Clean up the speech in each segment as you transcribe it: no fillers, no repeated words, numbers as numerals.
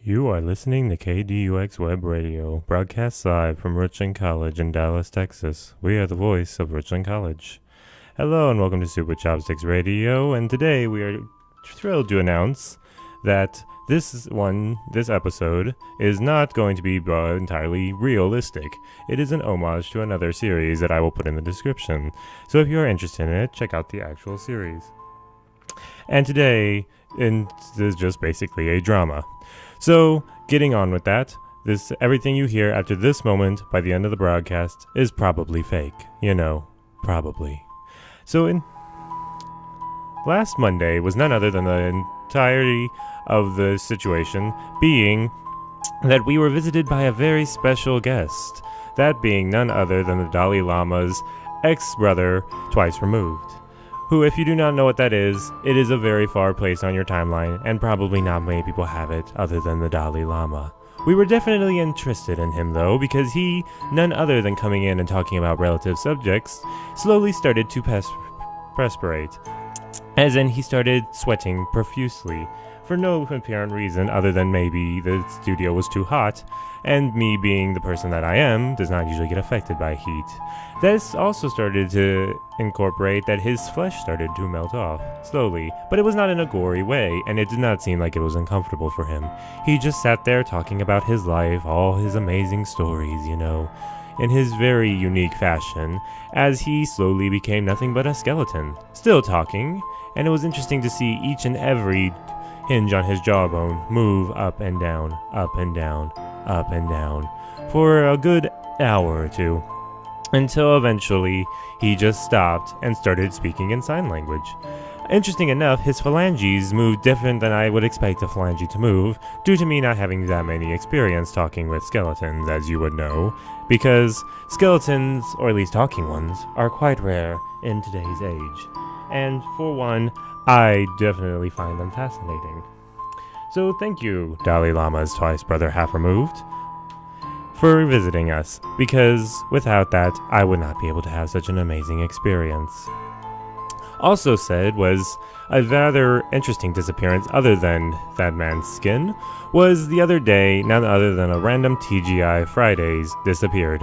You are listening to KDUX Web Radio, broadcast live from Richland College in Dallas, Texas. We are the voice of Richland College. Hello and welcome to Super Chopsticks Radio, and today we are thrilled to announce that this episode is not going to be entirely realistic. It is an homage to another series that I will put in the description. So if you are interested in it, check out the actual series. And today, this is just basically a drama. So, getting on with that, everything you hear after this moment by the end of the broadcast is probably fake. Probably. So, last Monday was none other than the entirety of the situation being that we were visited by a very special guest, that being none other than the Dalai Lama's ex-brother, twice removed. Who, if you do not know what that is, it is a very far place on your timeline, and probably not many people have it other than the Dalai Lama. We were definitely interested in him, though, because he, none other than coming in and talking about relative subjects, slowly started to perspirate. As in, he started sweating profusely, for no apparent reason other than maybe the studio was too hot, and me being the person that I am, does not usually get affected by heat. This also started to incorporate that his flesh started to melt off, slowly, but it was not in a gory way, and it did not seem like it was uncomfortable for him. He just sat there talking about his life, all his amazing stories, in his very unique fashion, as he slowly became nothing but a skeleton, still talking, and it was interesting to see each and every hinge on his jawbone move up and down, up and down, up and down, for a good hour or two, until eventually he just stopped and started speaking in sign language. Interesting enough, his phalanges moved different than I would expect a phalange to move, due to me not having that many experience talking with skeletons, as you would know, because skeletons, or at least talking ones, are quite rare in today's age. And for one, I definitely find them fascinating. So thank you, Dalai Lama's twice brother half removed, for visiting us, because without that, I would not be able to have such an amazing experience. Also said was a rather interesting disappearance other than that man's skin, was the other day none other than a random TGI Fridays disappeared.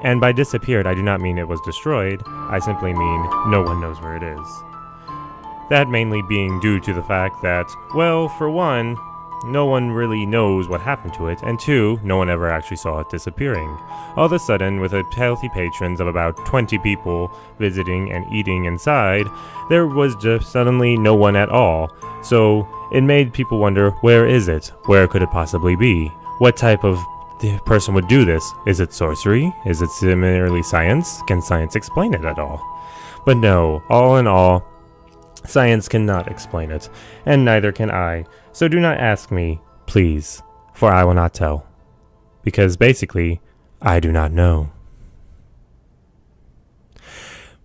And by disappeared, I do not mean it was destroyed, I simply mean no one knows where it is. That mainly being due to the fact that, well, for one, no one really knows what happened to it, and two, no one ever actually saw it disappearing. All of a sudden, with a healthy patrons of about 20 people visiting and eating inside, there was just suddenly no one at all. So it made people wonder, where is it? Where could it possibly be? What type of person would do this? Is it sorcery? Is it merely science? Can science explain it at all? But no, all in all, science cannot explain it, and neither can I. So do not ask me, please, for I will not tell. Because basically, I do not know.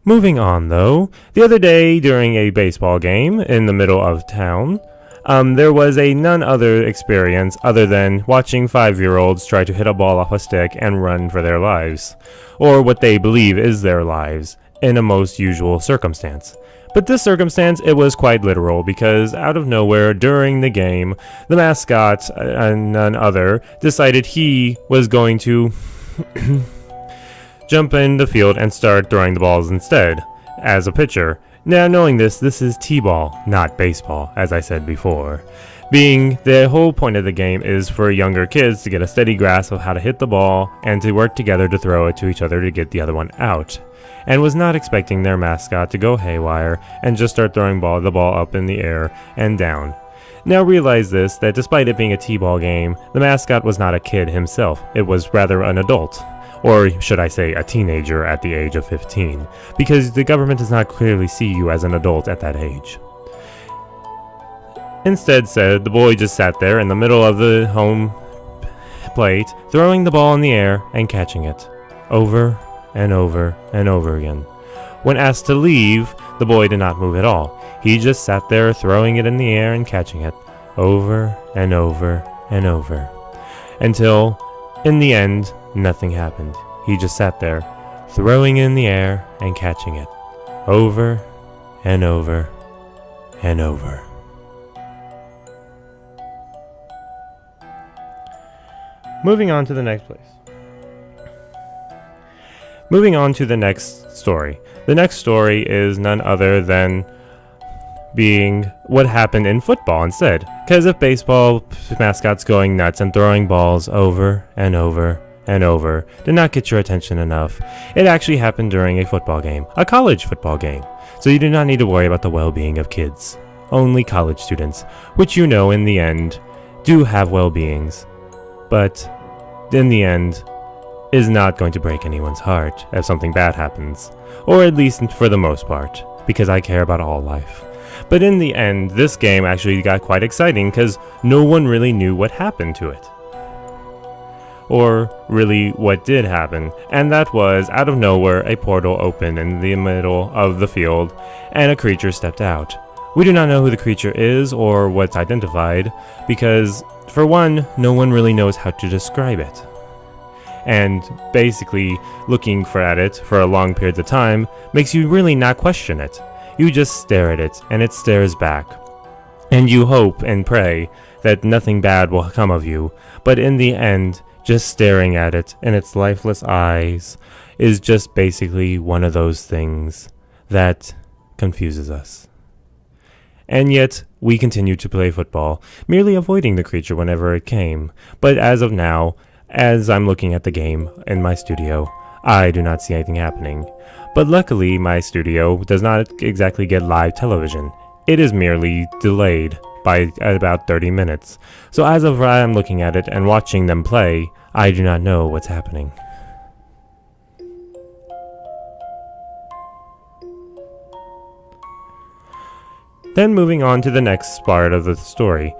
Moving on, though, the other day during a baseball game in the middle of town, there was a none other experience other than watching 5-year-olds try to hit a ball off a stick and run for their lives, or what they believe is their lives, in a most usual circumstance. But this circumstance, it was quite literal, because out of nowhere during the game, the mascot, and none other, decided he was going to jump in the field and start throwing the balls instead, as a pitcher. Now, knowing this is T-ball, not baseball, as I said before. Being the whole point of the game is for younger kids to get a steady grasp of how to hit the ball and to work together to throw it to each other to get the other one out. And was not expecting their mascot to go haywire and just start throwing the ball up in the air and down. Now realize this, that despite it being a T-ball game, the mascot was not a kid himself. It was rather an adult. Or should I say a teenager at the age of 15, because the government does not clearly see you as an adult at that age. Instead said, the boy just sat there in the middle of the home plate, throwing the ball in the air and catching it, over and over and over again. When asked to leave, the boy did not move at all. He just sat there throwing it in the air and catching it, over and over and over, until, in the end, nothing happened. He just sat there, throwing in the air and catching it, over and over and over. Moving on to the next place. Moving on to the next story. The next story is none other than being what happened in football instead. Because if baseball mascots going nuts and throwing balls over and over and over did not get your attention enough, it actually happened during a football game, a college football game. So you do not need to worry about the well-being of kids. Only college students, which you know in the end do have well-beings, but in the end is not going to break anyone's heart if something bad happens, or at least for the most part, because I care about all life. But in the end, this game actually got quite exciting because no one really knew what happened to it. Or really what did happen, and that was, out of nowhere, a portal opened in the middle of the field, and a creature stepped out. We do not know who the creature is or what's identified, because, for one, no one really knows how to describe it. And basically, looking at it for a long period of time makes you really not question it. You just stare at it, and it stares back. And you hope and pray that nothing bad will come of you, but in the end, just staring at it in its lifeless eyes is just basically one of those things that confuses us. And yet, we continue to play football, merely avoiding the creature whenever it came. But as of now, as I'm looking at the game in my studio, I do not see anything happening. But luckily, my studio does not exactly get live television. It is merely delayed by about 30 minutes. So as of right, I'm looking at it and watching them play, I do not know what's happening. Then moving on to the next part of the story.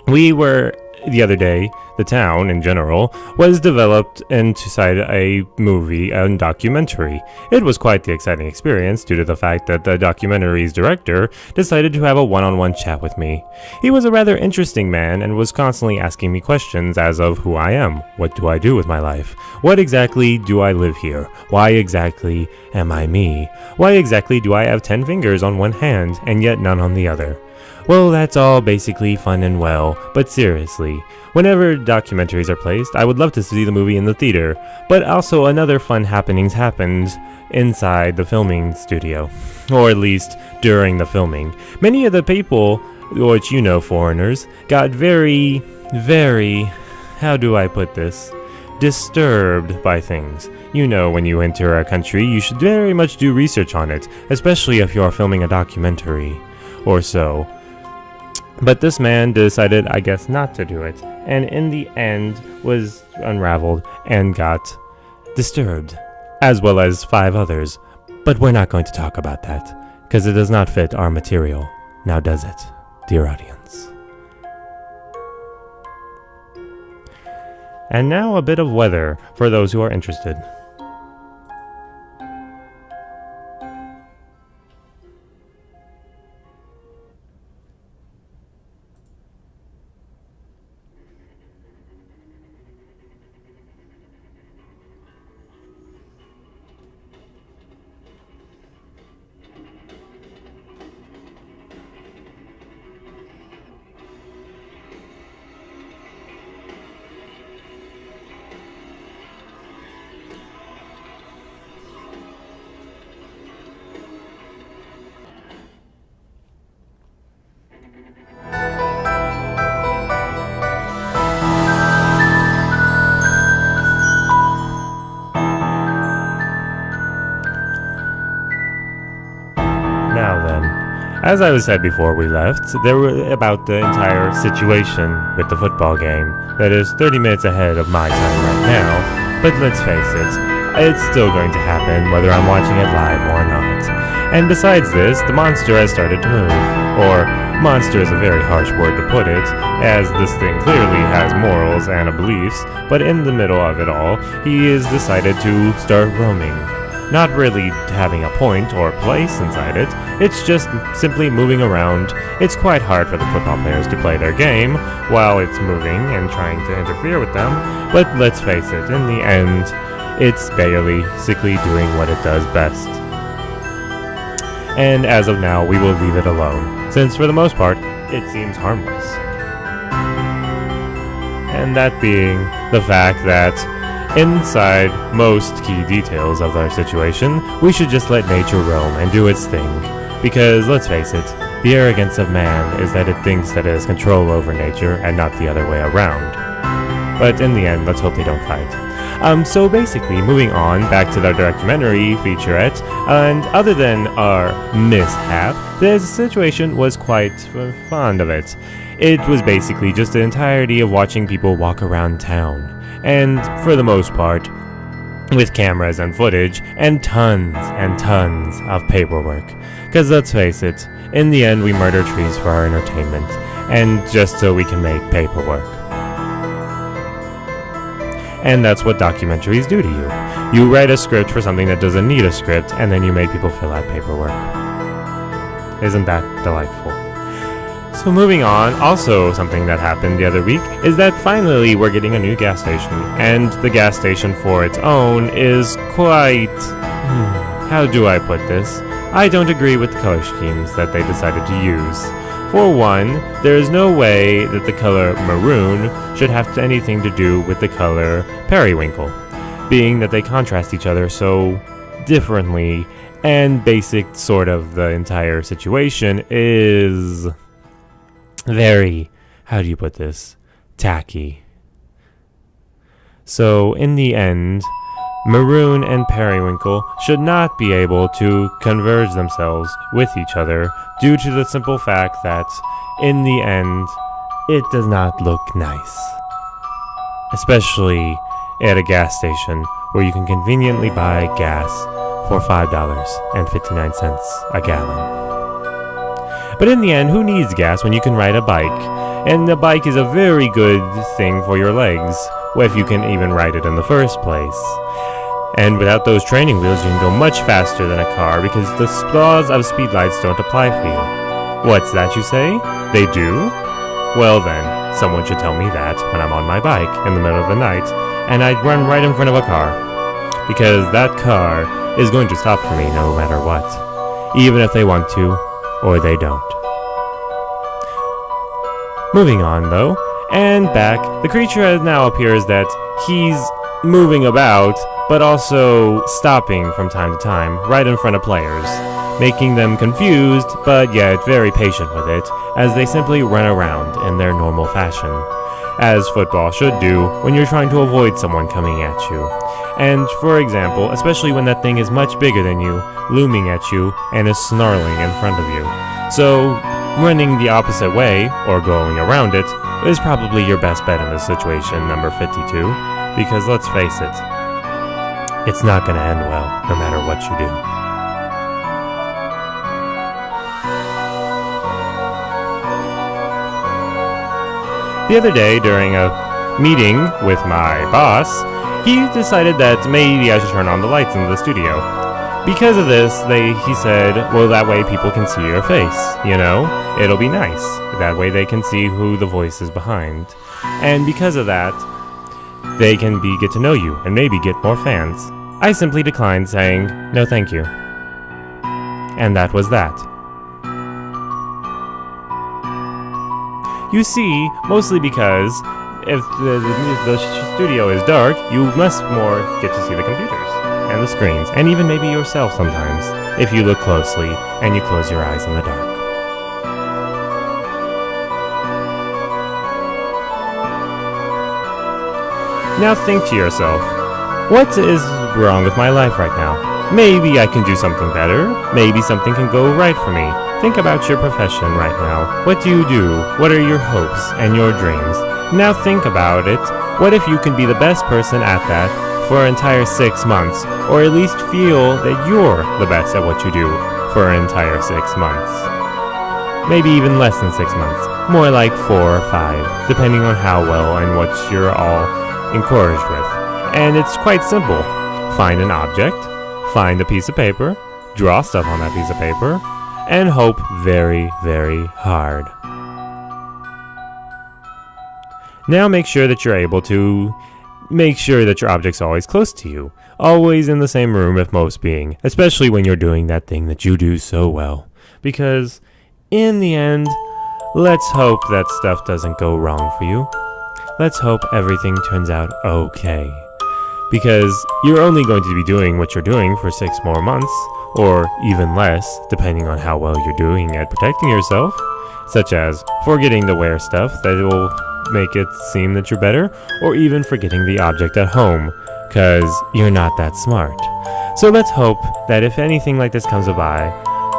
The other day, the town in general was developed inside a movie and documentary. It was quite the exciting experience due to the fact that the documentary's director decided to have a one-on-one chat with me. He was a rather interesting man and was constantly asking me questions as of who I am, what do I do with my life, what exactly do I live here, why exactly am I me, why exactly do I have 10 fingers on one hand and yet none on the other. Well, that's all basically fun and well, but seriously, whenever documentaries are placed, I would love to see the movie in the theater, but also another fun happenings happened inside the filming studio, or at least during the filming. Many of the people, which you know, foreigners, got very, how do I put this, disturbed by things. You know, when you enter a country, you should very much do research on it, especially if you are filming a documentary, or so. But this man decided, I guess, not to do it, and in the end was unraveled and got disturbed, as well as 5 others. But we're not going to talk about that, because it does not fit our material. Now does it, dear audience? And now a bit of weather for those who are interested. Now then, as I was said before we left, there were about the entire situation with the football game that is 30 minutes ahead of my time right now, but let's face it, it's still going to happen whether I'm watching it live or not. And besides this, the monster has started to move, or monster is a very harsh word to put it, as this thing clearly has morals and beliefs, but in the middle of it all, he has decided to start roaming. Not really having a point or place inside it, it's just simply moving around. It's quite hard for the football players to play their game while it's moving and trying to interfere with them, but let's face it, in the end, it's basically doing what it does best. And as of now, we will leave it alone, since for the most part, it seems harmless. and that being the fact that inside most key details of our situation, we should just let nature roam and do its thing. Because, let's face it, the arrogance of man is that it thinks that it has control over nature and not the other way around. But in the end, let's hope they don't fight. So basically, moving on back to the documentary featurette, and other than our mishap, the situation was quite fond of it. It was basically just the entirety of watching people walk around town, and for the most part, with cameras and footage, and tons of paperwork. Because let's face it, in the end we murder trees for our entertainment, and just so we can make paperwork. And that's what documentaries do to you. You write a script for something that doesn't need a script, and then you make people fill out paperwork. Isn't that delightful? So moving on, also something that happened the other week is that finally we're getting a new gas station. And the gas station for its own is quite... how do I put this? I don't agree with the color schemes that they decided to use. For one, there is no way that the color maroon should have anything to do with the color periwinkle, being that they contrast each other so differently, and basic sort of the entire situation is very, how do you put this, tacky. So in the end, maroon and periwinkle should not be able to converge themselves with each other due to the simple fact that, in the end, it does not look nice. Especially at a gas station where you can conveniently buy gas for $5.59 a gallon. But in the end, who needs gas when you can ride a bike? And the bike is a very good thing for your legs, if you can even ride it in the first place. And without those training wheels, you can go much faster than a car because the laws of speed lights don't apply for you. What's that you say? They do? Well then, someone should tell me that when I'm on my bike in the middle of the night and I'd run right in front of a car. Because that car is going to stop for me no matter what. Even if they want to, or they don't. Moving on though, and back, the creature now appears that he's moving about, but also stopping from time to time, right in front of players, making them confused, but yet very patient with it, as they simply run around in their normal fashion, as football should do when you're trying to avoid someone coming at you. And, for example, especially when that thing is much bigger than you, looming at you, and is snarling in front of you. So, running the opposite way, or going around it, is probably your best bet in this situation, number 52, because let's face it, it's not going to end well, no matter what you do. The other day, during a meeting with my boss, he decided that maybe I should turn on the lights in the studio. Because of this, he said, well, that way people can see your face, you know? It'll be nice. That way they can see who the voice is behind. And because of that, they can get to know you and maybe get more fans. I simply declined, saying, no thank you. And that was that. You see, mostly because if the studio is dark, you must more get to see the computers and the screens, and even maybe yourself sometimes, if you look closely and you close your eyes in the dark. Now think to yourself, what is wrong with my life right now? Maybe I can do something better. Maybe something can go right for me. Think about your profession right now. What do? What are your hopes and your dreams? Now think about it. What if you can be the best person at that for an entire 6 months, or at least feel that you're the best at what you do for an entire 6 months? Maybe even less than 6 months. More like 4 or 5, depending on how well and what you're all encouraged with. And it's quite simple. Find an object, find a piece of paper, draw stuff on that piece of paper, and hope very, very hard. Now make sure that you're able to make sure that your object's always close to you, always in the same room if most being, especially when you're doing that thing that you do so well. Because in the end, let's hope that stuff doesn't go wrong for you. let's hope everything turns out okay. Because you're only going to be doing what you're doing for 6 more months, or even less, depending on how well you're doing at protecting yourself, such as forgetting to wear stuff that will make it seem that you're better, or even forgetting the object at home, because you're not that smart. So let's hope that if anything like this comes by,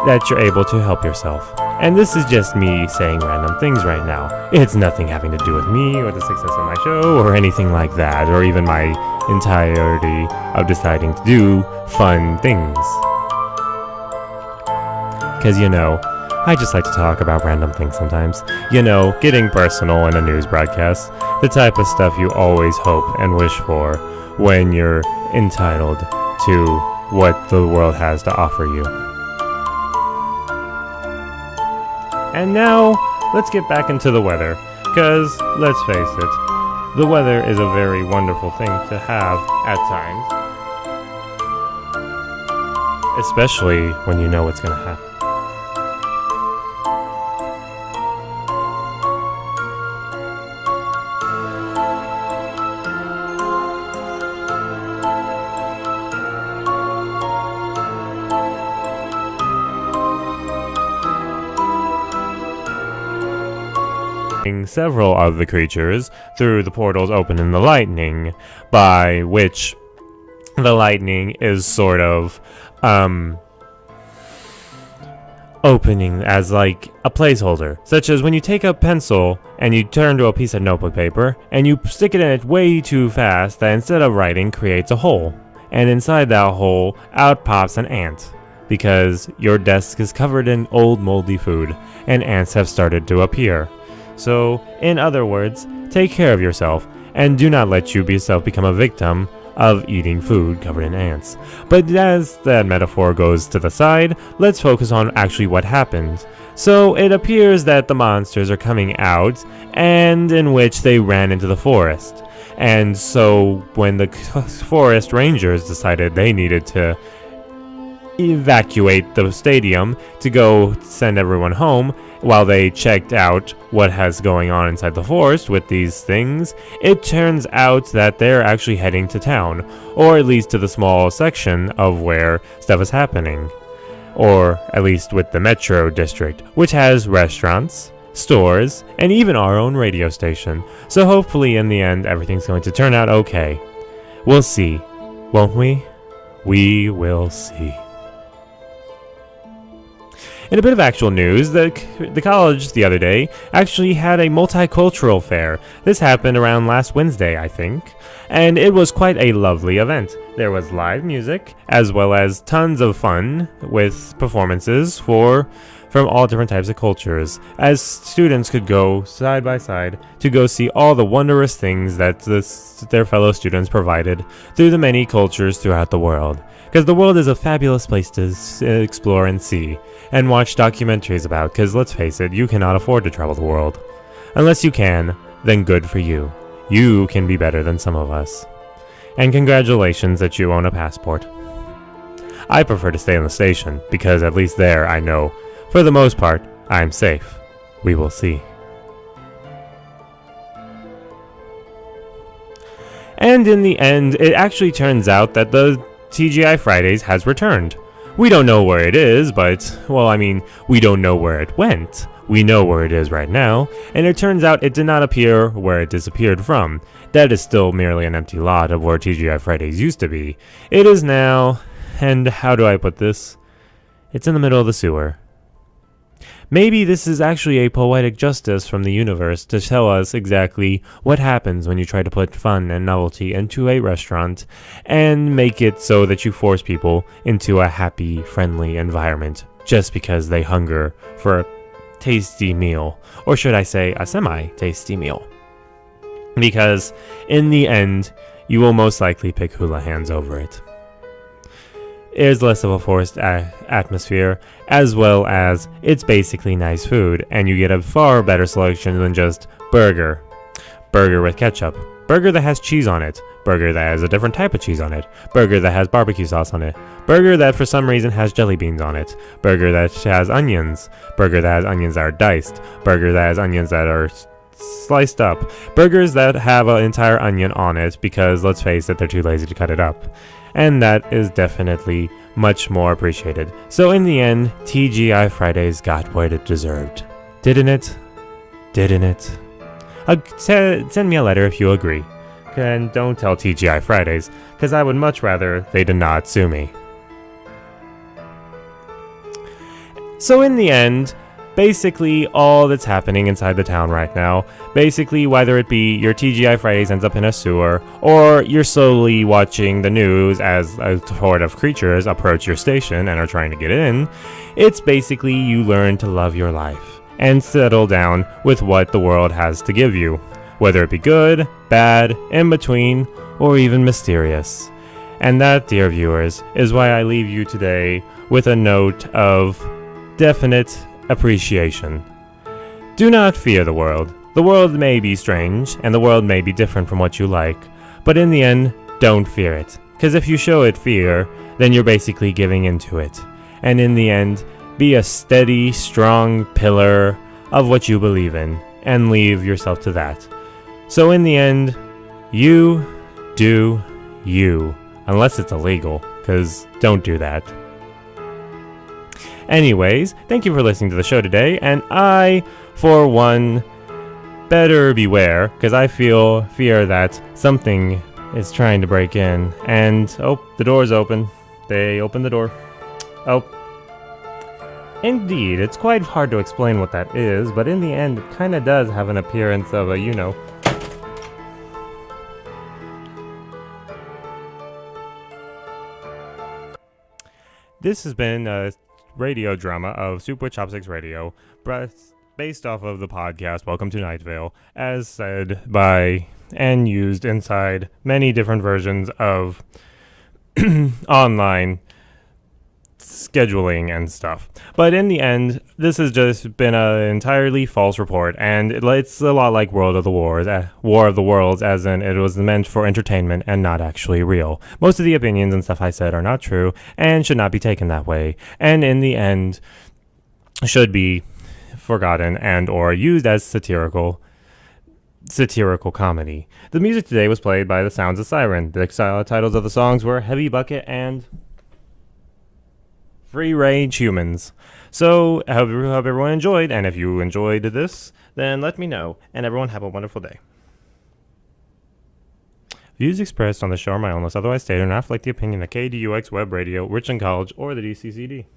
that you're able to help yourself. And this is just me saying random things right now. It's nothing having to do with me or the success of my show or anything like that, or even my entirety of deciding to do fun things. Because, I just like to talk about random things sometimes. Getting personal in a news broadcast. The type of stuff you always hope and wish for when you're entitled to what the world has to offer you. And now, let's get back into the weather, because, let's face it, the weather is a very wonderful thing to have at times. Especially when you know what's going to happen. Several of the creatures through the portals open in the lightning, by which the lightning is sort of opening as like a placeholder, such as when you take a pencil and you turn to a piece of notebook paper and you stick it in it way too fast that instead of writing creates a hole, and inside that hole out pops an ant, because your desk is covered in old moldy food and ants have started to appear. So, in other words, take care of yourself, and do not let yourself become a victim of eating food covered in ants. But as that metaphor goes to the side, let's focus on actually what happened. So, it appears that the monsters are coming out, and in which they ran into the forest. And so, when the forest rangers decided they needed to evacuate the stadium to go send everyone home, while they checked out what has going on inside the forest with these things, it turns out that they're actually heading to town, or at least to the small section of where stuff is happening, or at least with the metro district, which has restaurants, stores, and even our own radio station. So hopefully in the end everything's going to turn out okay. We'll see, won't we? We will see. In a bit of actual news, the college the other day actually had a multicultural fair. This happened around last Wednesday, I think, and it was quite a lovely event. There was live music, as well as tons of fun with performances from all different types of cultures, as students could go side by side to go see all the wondrous things that their fellow students provided through the many cultures throughout the world. Because the world is a fabulous place to explore and see, and watch documentaries about, because let's face it, you cannot afford to travel the world. Unless you can, then good for you. You can be better than some of us. And congratulations that you own a passport. I prefer to stay in the station, because at least there I know, for the most part, I'm safe. We will see. And in the end, it actually turns out that the TGI Fridays has returned. We don't know where it is, but, we don't know where it went. We know where it is right now, and it turns out it did not appear where it disappeared from. That is still merely an empty lot of where TGI Fridays used to be. It is now, and how do I put this? It's in the middle of the sewer. Maybe this is actually a poetic justice from the universe to tell us exactly what happens when you try to put fun and novelty into a restaurant and make it so that you force people into a happy, friendly environment just because they hunger for a tasty meal, or should I say a semi-tasty meal. Because in the end, you will most likely pick hula hands over it. There's less of a forced atmosphere, as well as it's basically nice food, and you get a far better selection than just burger with ketchup, burger that has cheese on it, burger that has a different type of cheese on it, burger that has barbecue sauce on it, burger that for some reason has jelly beans on it, burger that has onions, burger that has onions that are diced, burger that has onions that are sliced up. Burgers that have an entire onion on it because, let's face it, they're too lazy to cut it up. And that is definitely much more appreciated. So in the end, TGI Fridays got what it deserved. Didn't it? Didn't it? Send me a letter if you agree. And don't tell TGI Fridays, because I would much rather they did not sue me. So in the end, basically all that's happening inside the town right now, basically whether it be your TGI Fridays ends up in a sewer, or you're slowly watching the news as a horde of creatures approach your station and are trying to get in, it's basically you learn to love your life and settle down with what the world has to give you, whether it be good, bad, in between, or even mysterious. And that, dear viewers, is why I leave you today with a note of definite appreciation. Do not fear the world. The world may be strange, and the world may be different from what you like, but in the end, don't fear it. Because if you show it fear, then you're basically giving into it. And in the end, be a steady, strong pillar of what you believe in, and leave yourself to that. So in the end, you do you. Unless it's illegal, because don't do that. Anyways, thank you for listening to the show today, and I, for one, better beware, because I fear that something is trying to break in, and, oh, the door's open. They opened the door. Oh. Indeed, it's quite hard to explain what that is, but in the end, it kind of does have an appearance of a, This has been a radio drama of Soup with Chopsticks Radio, based off of the podcast Welcome to Night Vale, as said by and used inside many different versions of online scheduling and stuff. But in the end, this has just been an entirely false report, and it's a lot like War of the Worlds, as in it was meant for entertainment and not actually real. Most of the opinions and stuff I said are not true and should not be taken that way, and in the end should be forgotten and or used as satirical comedy. The music today was played by The Sounds of Siren. The titles of the songs were Heavy Bucket and Free Range Humans. So, I hope everyone enjoyed, and if you enjoyed this, then let me know, and everyone have a wonderful day. Views expressed on the show are my own, unless otherwise stated, and not reflect the opinion of KDUX Web Radio, Richland College, or the DCCD.